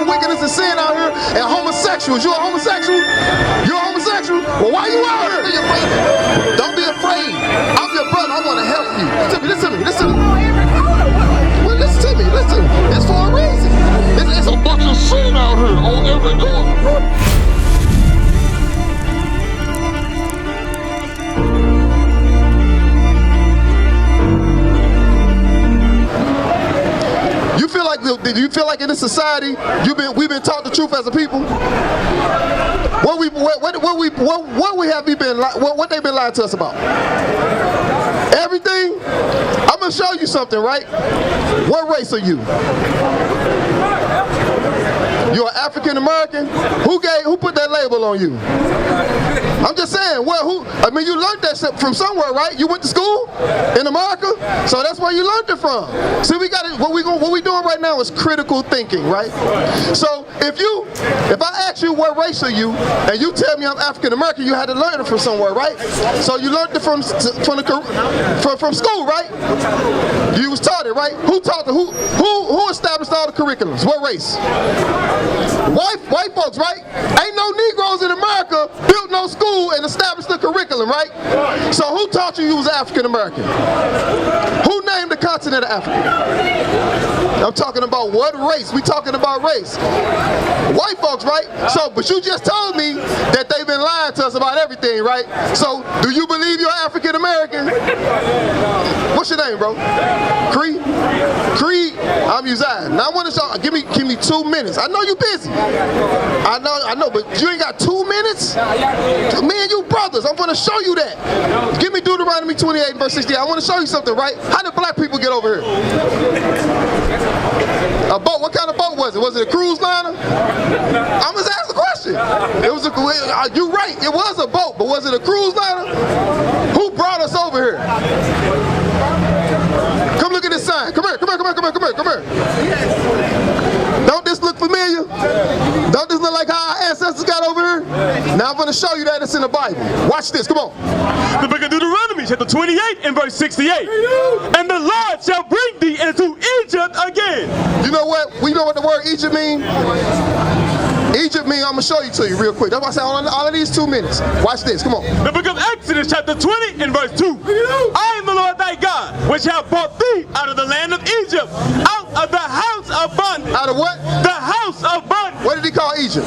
of wickedness and sin out here, and homosexuals. You a homosexual? You a homosexual? Well, why you out here? Don't be afraid. I'm your brother. I want to help you. Listen to me. Listen to me. Well, listen to me. Listen. It's for a reason. It's a bunch of sin out here on every corner. Do you feel like in this society we've been taught the truth as a people? What they've been lying to us about? Everything? I'm gonna show you something, right? What race are you? You're an African American? Who put that label on you? I'm just saying, you learned that from somewhere, right? You went to school in America, so that's where you learned it from. See, what we doing right now is critical thinking, right? So if I ask you what race are you, and you tell me I'm African American, you had to learn it from somewhere, right? So you learned it from school, right? You was taught it, right? Who taught it? Who established all the curriculums? What race? White folks, right? Ain't no Negroes in America built no school and established the curriculum, right? So who taught you was African American? Who named the continent of Africa? I'm talking about what race? We talking about race. White folks, right? So, but you just told me that they've been lying to us about everything, right? So, do you believe you're African American? What's your name, bro? Creed? Creed? I'm Uzziah. Now I want to show. Give me 2 minutes. I know you busy. I know, but you ain't got 2 minutes? Me and you brothers, I'm gonna show you that. Give me Deuteronomy 28 verse 68. I want to show you something, right? How did black people get over here? A boat. What kind of boat was it? Was it a cruise liner? I'm just asking a question. You're right. It was a boat, but was it a cruise liner? Who brought us over here? Come look at this sign. Come here. Don't this look familiar? Don't this look like how our ancestors got over here? Now I'm going to show you that it's in the Bible. Watch this. Come on. The book of Deuteronomy, chapter 28 and verse 68. And the Lord shall bring thee into Egypt again. You know what? We know what the word Egypt means? Egypt means, I'm going to show you to you real quick. That's why I said all of these 2 minutes. Watch this. Come on. The book of Exodus, chapter 20 and verse 2. I am the Lord thy God, which have brought thee out of the land of Egypt, out of the house of bondage. Out of what? The house of bondage. What did he call Egypt?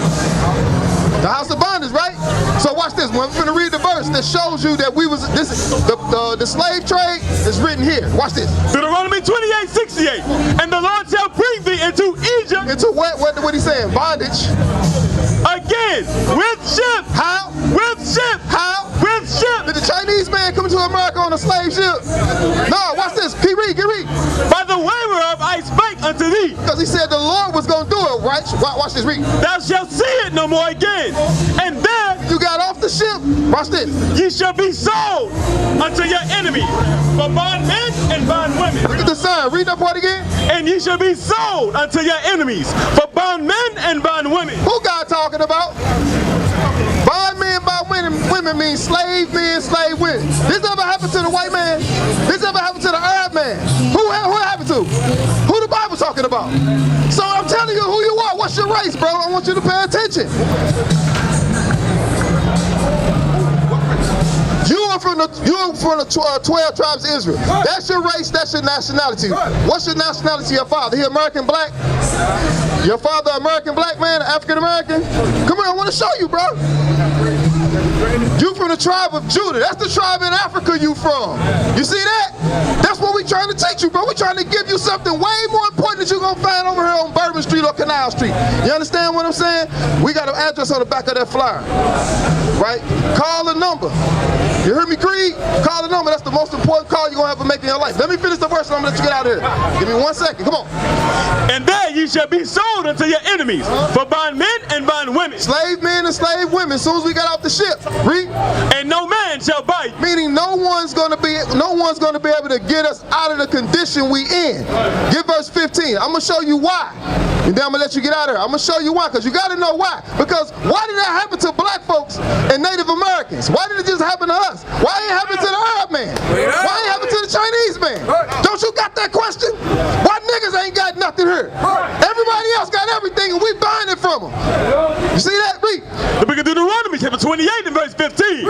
The house of bondage, right? So watch this. We're going to read the verse that shows you that the slave trade is written here. Watch this. Deuteronomy 28:68. And the Lord shall bring thee into Egypt. Into what? What he saying? Bondage. Again, with ship. How? With ship. How? With ship. Did the Chinese man come to America on a slave ship? No, watch this. Keep read. By the way whereof I spake unto thee. Because he said the Lord was going to do it, right? Watch this. Read. Thou shalt see it no more again. And there you got off the ship. Watch this. Ye shall be sold unto your enemies for bondmen and bondwomen. Look at the sign. Read that part again. And ye shall be sold unto your enemies for bondmen and bondwomen. Who God talking about? Bondmen, bondwomen means slave men, slave women. This ever happened to the white man? This ever happened to the Arab man? Who happened to? Who the Bible talking about? So I'm telling you who you are. What's your race, bro? I want you to pay attention. You are from the 12 tribes of Israel. That's your race, that's your nationality. What's your nationality, your father? He American black? Your father American black man, African American? Come here, I want to show you, bro. You from the tribe of Judah. That's the tribe in Africa you from. You see that? That's what we trying to teach you, bro. We trying to give you something way more important that you're going to find over here on Bourbon Street or Canal Street. You understand what I'm saying? We got an address on the back of that flyer. Right? Call the number. You heard me, Creed? Call the number. That's the most important call you're going to have to make in your life. Let me finish the verse and I'm going to let you get out of here. Give me 1 second. Come on. And there ye shall be sold unto your enemies for bondmen and bondwomen. Slave men and slave women. As soon as we got off the ship. Read. And no man shall buy you. Meaning no one's going to be able to get us out of the condition we in. Get verse 15. I'm going to show you why. And then I'm going to let you get out of here. I'm going to show you why. Because you got to know why. Because why did that happen to black folks and Native Americans? Why did it just happen to us? Why ain't it happen to the Arab man? Why ain't it happen to the Chinese man? Don't you got that question? Why niggas ain't got nothing here? Everybody else got everything and we from them. You see that? Read. The book of Deuteronomy, chapter 28 and verse 15.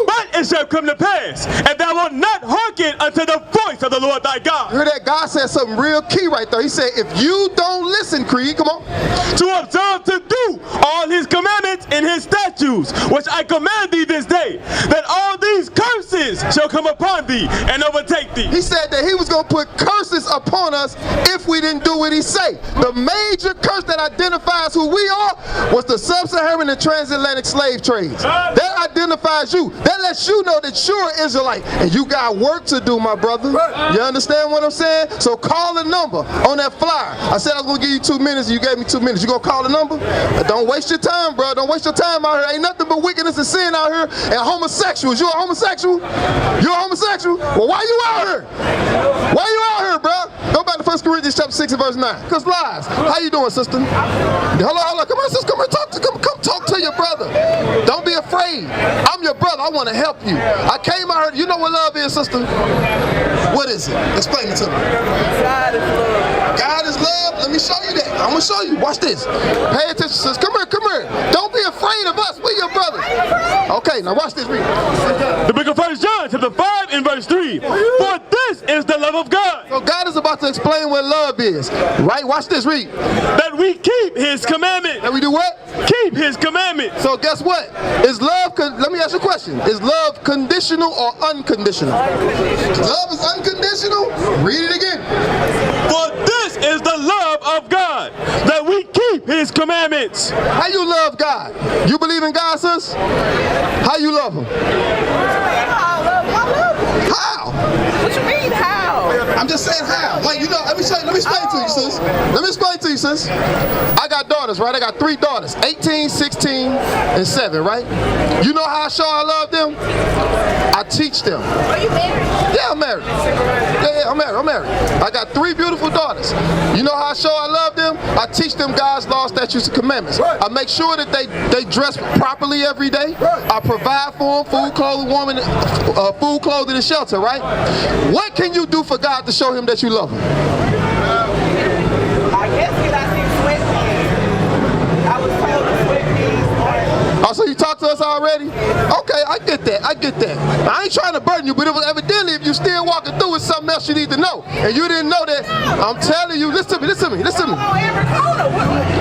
But it shall come to pass, and thou wilt not hearken unto the voice of the Lord thy God. You hear that? God said something real key right there. He said, if you don't listen, Creed, come on, to observe to do all his commandments and his statutes, which I command thee this day, that all these curses shall come upon thee and overtake thee. He said that he was going to put curses upon us if we didn't do what he say. The major curse that identifies who we are was the sub-Saharan and transatlantic slave trades. That identifies you. That lets you know that you're an Israelite and you got work to do, my brother. You understand what I'm saying? So call a number on that flyer. I said I was going to give you 2 minutes and you gave me 2 minutes. You going to call a number? Don't waste your time, bro. Don't waste your time out here. Ain't nothing but wickedness and sin out here and homosexuals. You a homosexual? You a homosexual? Well, why you out here? Why you out here, bro? Go back to 1 Corinthians chapter 6 and verse 9. Because lies. How you doing, sister? Hello. Come here, sister. Come talk to your brother. Don't be afraid. I'm your brother. I want to help you. I came out here. You know what love is, sister? What is it? Explain it to me. God is love. God is love. Let me show you that. I'm going to show you. Watch this. Pay attention, sis. Come here. Don't be afraid of us. We're your brothers. Okay, now watch this. Read. The book of 1 John, chapter 5 and verse 3. For this is the love of God. So God is about to explain what love is. Right? Watch this. Read. That we keep his commandments. That we do what? Keep his commandments. So guess what? Is love, let me ask you a question. Is love conditional or unconditional? Love is unconditional? Read it again. For this is the love of God, that we keep his commandments. How you love God? You believe in God, sis? How you love him? How? What you mean, how? I'm just saying how. Like, you know, let me explain to you, sis. Let me explain to you, sis. I got daughters, right? I got 3 daughters, 18, 16, and 7, right? You know how I show I love them? I teach them. Are you married? Yeah, I'm married. Yeah, I'm married. I got 3 beautiful daughters. You know how I show I love them? I teach them God's law, statutes, and commandments. I make sure that they dress properly every day. I provide for them food, clothing, and shelter, right? What can you do for God to show him that you love him? I guess because I see sweatpants. I was told the sweatpants. Oh, so you talked to us already? Okay, I get that. I ain't trying to burden you, but it was evidently if you still walking through, it's something else you need to know. And you didn't know that. I'm telling you, listen to me. On every corner.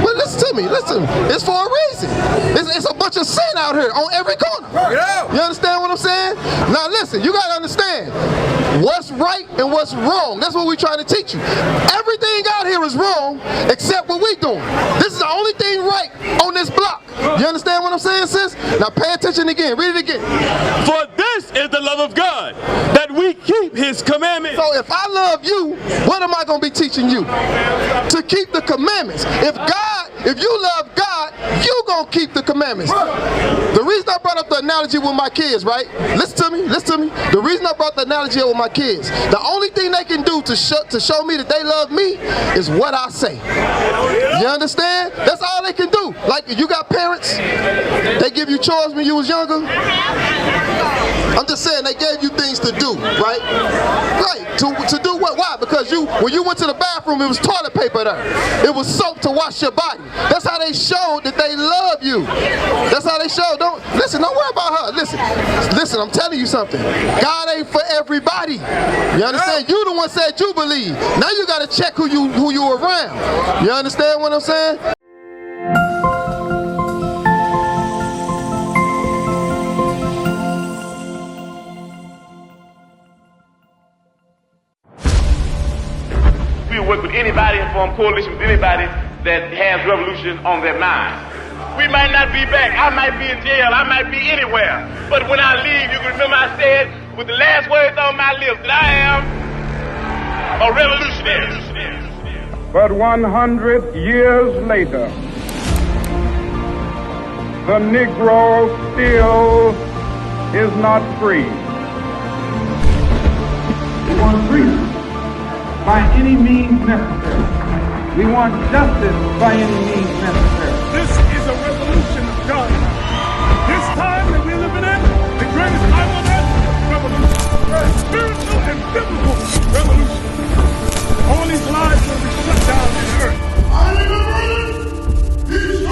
Well, listen to me. It's for a reason. It's a bunch of sin out here on every corner. You understand what I'm saying? Now listen, you gotta understand what's right and what's wrong. That's what we're trying to teach you. Everything out here is wrong except what we're doing. This is the only thing right on this block. You understand what I'm saying, sis? Now pay attention again. Read it again. For this is the love of God, that we keep his commandments. So if I love you, what am I going to be teaching you? To keep the commandments. If you love God, you going to keep the commandments. The reason I brought up the analogy with my kids, right? Listen to me. The reason I brought the analogy up with my kids, the only thing they can do to show me that they love me is what I say. You understand? That's all they can do. Like if you got parents, they give you chores when you was younger. I'm just saying they gave you things to do, right? Right. To do what? Why? Because when you went to the bathroom, it was toilet paper there. It was soap to wash your body. That's how they showed that they love you. That's how they showed. Don't worry about her. Listen, I'm telling you something. God ain't for everybody. You understand? You the one said you believe. Now you gotta check who you around. You understand what I'm saying? We work with anybody and form coalition with anybody that has revolution on their mind. We might not be back. I might be in jail. I might be anywhere. But when I leave, you can remember I said with the last words on my lips that I am a revolutionary. But 100 years later, the Negro still is not free. We want freedom by any means necessary. We want justice by any means necessary. This is a revolution of God. This time that we're living in, the greatest time on earth, revolution. Spiritual and biblical revolution. All these lives will be shut down in earth. I am a brother. He's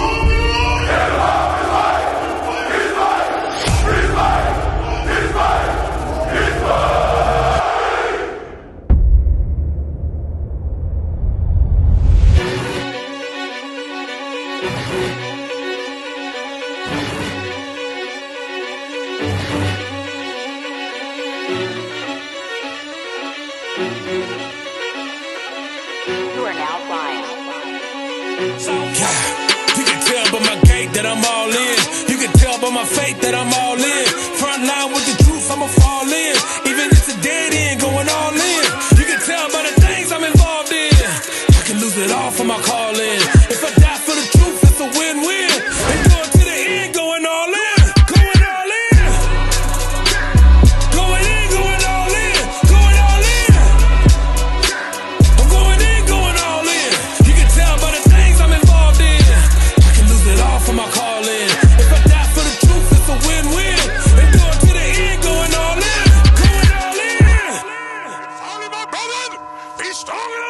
You are now flying. You can tell by my gait that I'm all in. You can tell by my faith that I'm all in. Front line with the truth, I'ma fall in. Even if it's a dead end, going all in. You can tell by the things I'm involved in. I can lose it all for my calling. If I die for the truth, it's a win-win. And going to the end, going all in. Going all in. Going in, going all in. Going all in. I'm going in, going all in. You can tell by the things I'm involved in. I can lose it all for my calling. If I die for the truth, it's a win-win. And going to the end, going all in. Going all in. Sorry, my brother. Be strong.